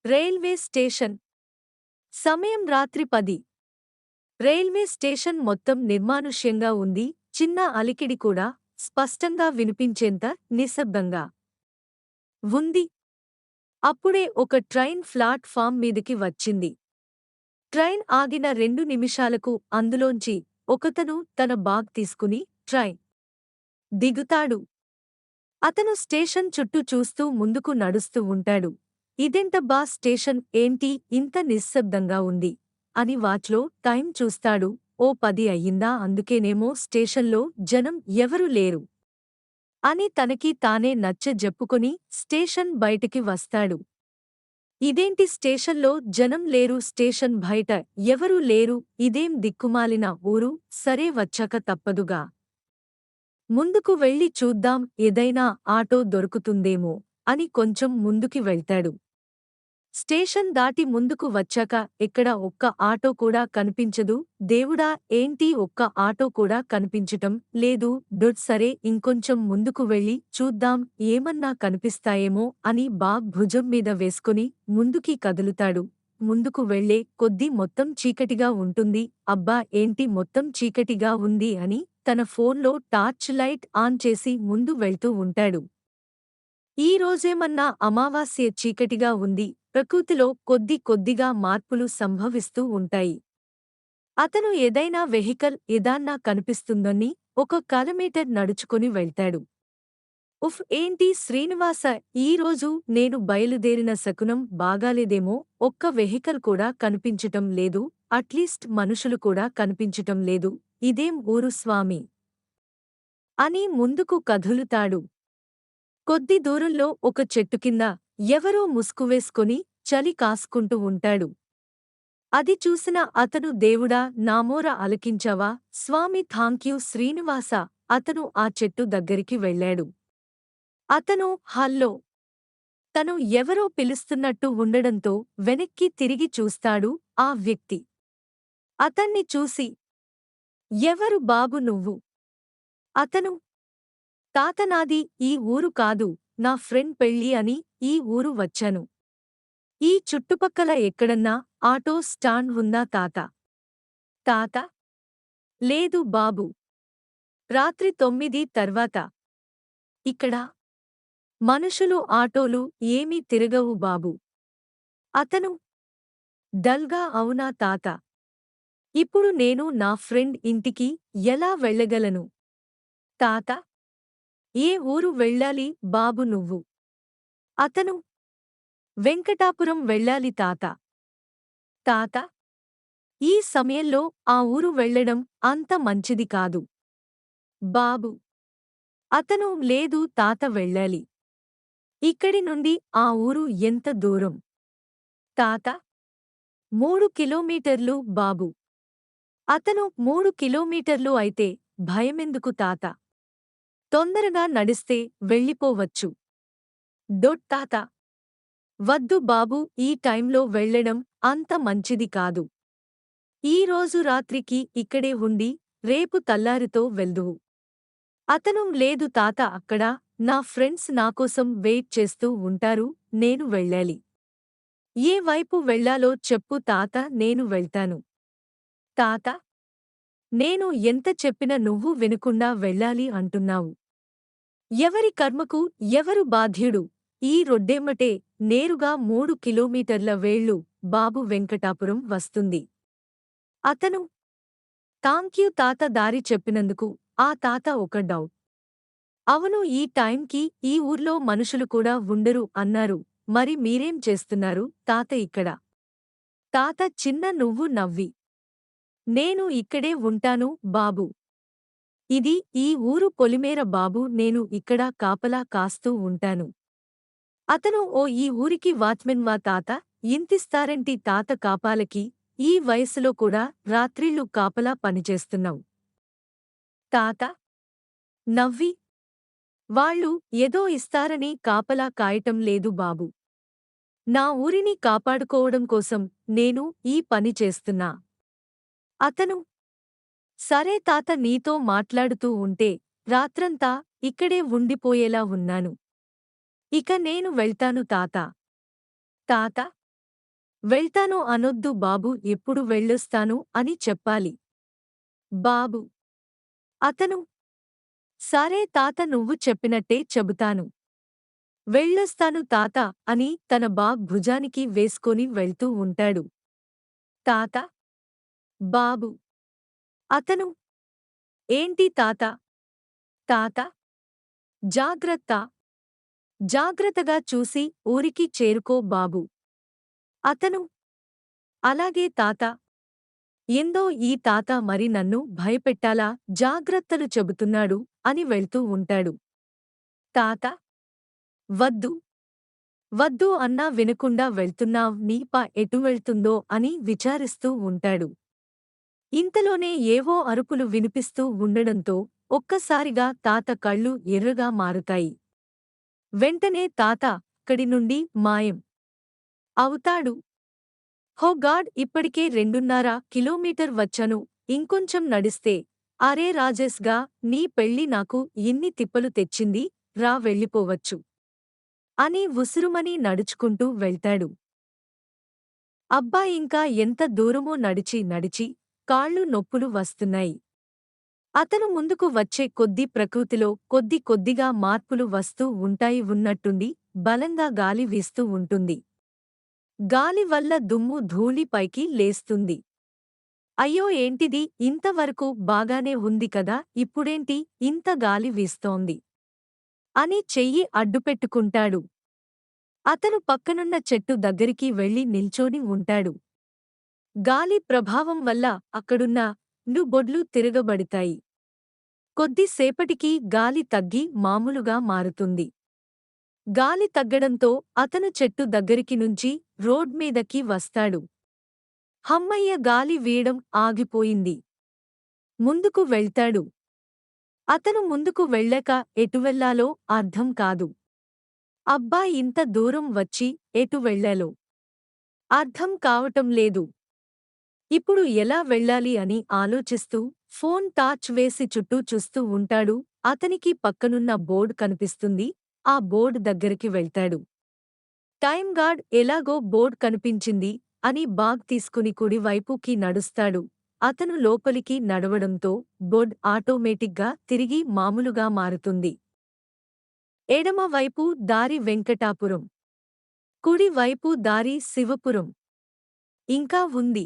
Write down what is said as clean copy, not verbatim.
Railway station. సమయం రాత్రి 10. Railway station మొత్తం నిర్మానుష్యంగా ఉంది. చిన్న అలికిడి కూడా స్పష్టంగా వినిపించేంత నిశ్శబ్దంగా ఉంది. అప్పుడే ఒక ట్రైన్ ప్లాట్‌ఫామ్ మీదికి వచ్చింది. ట్రైన్ ఆగిన 2 నిమిషాలకు అందులోంచి ఒకతను తన బాగ్ తీసుకుని ట్రైన్ దిగుతాడు. అతను స్టేషన్ చుట్టూ చూస్తూ ముందుకు నడుస్తూ ఉంటాడు. ఇదెంటబ్బా స్టేషన్ ఏంటి ఇంత నిశ్శబ్దంగా ఉంది అని వాచ్లో టైం చూస్తాడు. ఓ 10 అయ్యిందా అందుకేనేమో స్టేషన్లో జనం ఎవరూ లేరు అని తనకి తానే నచ్చజెప్పుకొని స్టేషన్ బయటికి వస్తాడు. ఇదేంటి స్టేషన్లో జనం లేరు స్టేషన్ బయట ఎవరూ లేరు ఇదేం దిక్కుమాలిన ఊరు సరే వచ్చాక తప్పదుగా. ముందుకు వెళ్ళి చూద్దాం ఏదైనా ఆటో దొరుకుతుందేమో అని కొంచెం ముందుకి వెళ్తాడు. స్టేషన్ దాటి ముందుకు వచ్చాక ఎక్కడ ఒక్క ఆటో కూడా కనిపించదు. దేవుడా ఏంటి ఒక్క ఆటో కూడా కనిపించటం లేదు. సరే ఇంకొంచెం ముందుకు వెళ్ళి చూద్దాం ఏమన్నా కనిపిస్తాయేమో అని బాగ్ భుజం మీద వేసుకుని ముందుకి కదులుతాడు. ముందుకు వెళ్ళే కొద్దీ మొత్తం చీకటిగా ఉంటుంది. అబ్బా ఏంటి మొత్తం చీకటిగా ఉంది అని తన ఫోన్లో టార్చ్ లైట్ ఆన్ చేసి ముందు వెళ్తూ ఉంటాడు. ఈ రోజేమన్నా అమావాస్య చీకటిగా ఉంది. ప్రకృతిలో కొద్దిగా మార్పులు సంభవిస్తూ ఉంటాయి. అతను ఏదైనా వెహికల్ ఏదన్నా కనిపిస్తుందని ఒక కిలోమీటర్ నడుచుకుని వెళ్తాడు. ఉఫ్ ఏంటి శ్రీనివాస ఈరోజు నేను బయలుదేరిన శకునం బాగాలేదేమో ఒక్క వెహికల్ కూడా కనిపించటం లేదు అట్లీస్ట్ మనుషులు కూడా కనిపించటం లేదు ఇదేం ఊరు స్వామి అని ముందుకు కదులుతాడు. కొద్ది దూరంలో ఒక చెట్టు కింద ఎవరో ముసుగువేసుకొని చలి కాసుకుంటూ ఉంటాడు. అది చూసిన అతను దేవుడా నామోర అలకించావా స్వామి థాంక్యూ శ్రీనివాస అతను ఆ చెట్టు దగ్గరికి వెళ్ళాడు. అతను హల్లో తను ఎవరో పిలుస్తున్నట్టు ఉండడంతో వెనక్కి తిరిగి చూస్తాడు. ఆ వ్యక్తి అతన్ని చూసి ఎవరు బాబు నువ్వు? అతను తాత నాది ఈ ఊరు కాదు నా ఫ్రెండ్ పెళ్ళి అని ఈ ఊరు వచ్చాను. ఈ చుట్టుపక్కల ఎక్కడన్నా ఆటో స్టాండ్ ఉందా తాత? తాత లేదు బాబు. రాత్రి 9 తర్వాత ఇక్కడ మనుషులు ఆటోలు ఏమీ తిరగవు బాబు. అతను డల్గా అవునా తాత. ఇప్పుడు నేను నా ఫ్రెండ్ ఇంటికి ఎలా వెళ్ళగలను? తాత ఏ ఊరు వెళ్ళాలి బాబు నువ్వు? అతను వెంకటాపురం వెళ్ళాలి తాత. తాత ఈ సమయంలో ఆ ఊరు వెళ్ళడం అంత మంచిది కాదు బాబు. అతను లేదు తాత వెళ్ళాలి. ఇక్కడి నుండి ఆ ఊరు ఎంత దూరం? తాత 3 కిలోమీటర్లు బాబు. అతను 3 కిలోమీటర్లు అయితే భయమెందుకు తాత? తొందరగా నడిస్తే వెళ్ళిపోవచ్చు. తాత వద్దు బాబు ఈ టైంలో వెళ్ళడం అంత మంచిది కాదు. ఈ రోజు రాత్రికి ఇక్కడే ఉండి రేపు తల్లారితో వెళ్దువు. అతను లేదు తాత అక్కడ నా ఫ్రెండ్స్ నాకోసం వెయిట్ చేస్తూ ఉంటారు నేను వెళ్ళాలి. ఏ వైపు వెళ్ళాలో చెప్పు తాత నేను వెళ్తాను. తాత నేను ఎంత చెప్పినా నువ్వు వినకుండా వెళ్ళాలి అంటున్నావు. ఎవరి కర్మకు ఎవరు బాధ్యుడు? ఈ రొడ్డెమ్మటే నేరుగా 3 కిలోమీటర్ల వేళ్ళు బాబు వెంకటాపురం వస్తుంది. అతను థాంక్యూ తాత దారి చెప్పినందుకు. ఆ తాత ఒక డౌట్. అవును ఈ టైంకి ఈ ఊర్లో మనుషులు కూడా ఉండరు అన్నారు. మరి మీరేం చేస్తున్నారు తాత ఇక్కడ? తాత చిన్న నువ్వు నవ్వి నేను ఇక్కడే ఉంటాను బాబూ. ఇది ఈ ఊరు పొలిమేర బాబూ నేను ఇక్కడ కాపలా కాస్తూ ఉంటాను. అతను ఓ ఈ ఊరికి వాచ్మెన్వా తాత? ఇంతిస్తారేంటి తాత కాపాలకి? ఈ వయసులో కూడా రాత్రిళ్ళు కాపలా పనిచేస్తున్నావు. తాత నవ్వి వాళ్ళు ఏదో ఇస్తారని కాపలా కాయటం లేదు బాబూ. నా ఊరిని కాపాడుకోవడం కోసం నేను ఈ పని చేస్తున్నా. అతను సరే తాత నీతో మాట్లాడుతూ ఉంటే రాత్రంతా ఇక్కడే ఉండిపోయేలా ఉన్నాను. ఇక నేను వెళ్తాను తాత. తాత వెళ్తాను అనొద్దు బాబూ, ఎప్పుడు వెళ్ళొస్తాను అని చెప్పాలి. బాబు. అతను. సరే తాత, నువ్వు చెప్పినట్టే చెబుతాను. వెళ్ళొస్తాను తాత అని తన బాగ్ భుజానికి వేసుకొని వెళ్తూ ఉంటాడు. తాత. బాబు. అతను. ఏంటి తాత? తాత. జాగ్రత్త. జాగ్రత్తగా చూసి ఊరికి చేరుకో బాబూ. అతను. అలాగే తాత. ఏందో ఈ తాత మరి నన్ను భయపెట్టాలా, జాగ్రత్తలు చెబుతున్నాడు అని వెళ్తూ ఉంటాడు. తాత. వద్దు. వద్దు అన్నా వినకుండా వెళ్తున్నావ్, నీ ఎటు వెళ్తుందో అని విచారిస్తూ ఉంటాడు. ఇంతలోనే ఏవో అరుపులు వినిపిస్తూ ఉండడంతో ఒక్కసారిగా తాత కళ్ళు ఎర్రగా మారుతాయి. వెంటనే తాత అక్కడి నుండి మాయం అవుతాడు. హో గాడ్, ఇప్పటికే 2.5 కిలోమీటర్ వచ్చాను, ఇంకొంచెం నడిస్తే. అరే రాజేశ్గా, నీ పెళ్ళి నాకు ఇన్ని తిప్పలు తెచ్చింది, రా వెళ్ళిపోవచ్చు అని ఉసురుమని నడుచుకుంటూ వెళ్తాడు. అబ్బా, ఇంకా ఎంత దూరమో నడిచి నడిచి కాళ్ళు నొప్పులు వస్తున్నాయి. అతను ముందుకు వచ్చే కొద్దీ ప్రకృతిలో కొద్ది కొద్దిగా మార్పులు వస్తూ ఉంటాయి. ఉన్నట్టుండి బలంగా గాలి వీస్తూ ఉంటుంది. గాలి వల్ల దుమ్ము ధూళి పైకి లేస్తుంది. అయ్యో ఏంటిది, ఇంతవరకు బాగానే ఉంది కదా, ఇప్పుడేంటి ఇంత గాలి వీస్తోంది అని చెయ్యి అడ్డుపెట్టుకుంటాడు. అతను పక్కనున్న చెట్టు దగ్గరికి వెళ్లి నిల్చోని ఉంటాడు. గాలి ప్రభావం వల్ల అక్కడున్న బొడ్లు తిరగబడతాయి. కొద్దిసేపటికి గాలి తగ్గి మామూలుగా మారుతుంది. గాలి తగ్గడంతో అతను చెట్టు దగ్గరికి నుంచి రోడ్ మీదకి వస్తాడు. హమ్మయ్య, గాలి వీయడం ఆగిపోయింది. ముందుకు వెళ్తాడు. అతను ముందుకు వెళ్ళాక ఎటు వెళ్లాలో అర్థం కాదు. అబ్బా, ఇంత దూరం వచ్చి ఎటు వెళ్ళాలో అర్థం కావటం లేదు. ఇప్పుడు ఎలా వెళ్ళాలి అని ఆలోచిస్తూ ఫోన్ టార్చ్ వేసి చుట్టూ చూస్తూ ఉంటాడు. అతనికి పక్కనున్న బోర్డు కనిపిస్తుంది. ఆ బోర్డు దగ్గరికి వెళ్తాడు. టైం గార్డ్ ఎలాగో బోర్డ్ కనిపించింది అని బాగ్ తీసుకుని కుడి వైపుకి నడుస్తాడు. అతను లోపలికి నడవడంతో బోర్డ్ ఆటోమేటిక్గా తిరిగి మామూలుగా మారుతుంది. ఎడమ వైపు దారి వెంకటాపురం, కుడి వైపు దారి శివపురం ఇంకా ఉంది.